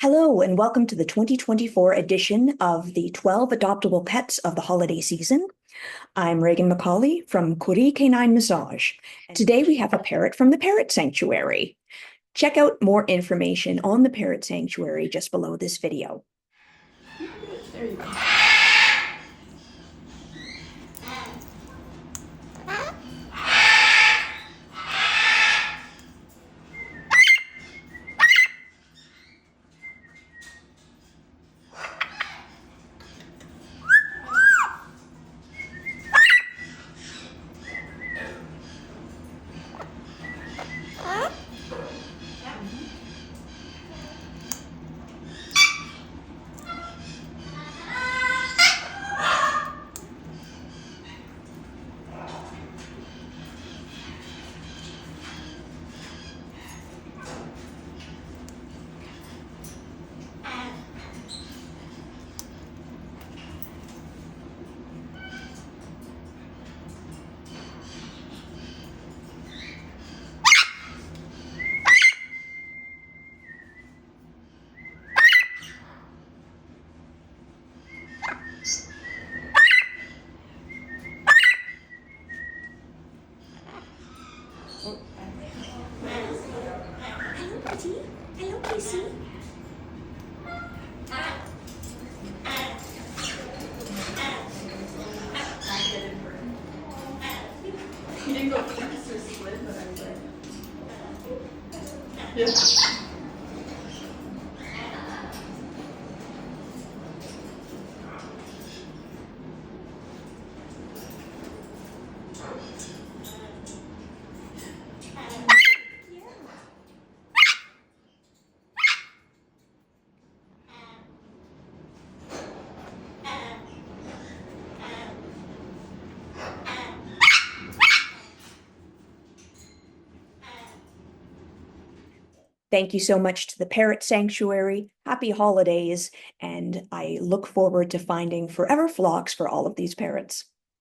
Hello, and welcome to the 2024 edition of the 12 Adoptable Pets of the Holiday Season. I'm Reagan McCauley from Curie Canine Massage. Today we have a parrot from the Parrot Sanctuary. Check out more information on the Parrot Sanctuary just below this video. There you go. Hello, Kitty. Hello, Casey. You didn't go fast or split, but I was like, yeah. Thank you so much to the Parrot Sanctuary. Happy holidays, and I look forward to finding forever flocks for all of these parrots.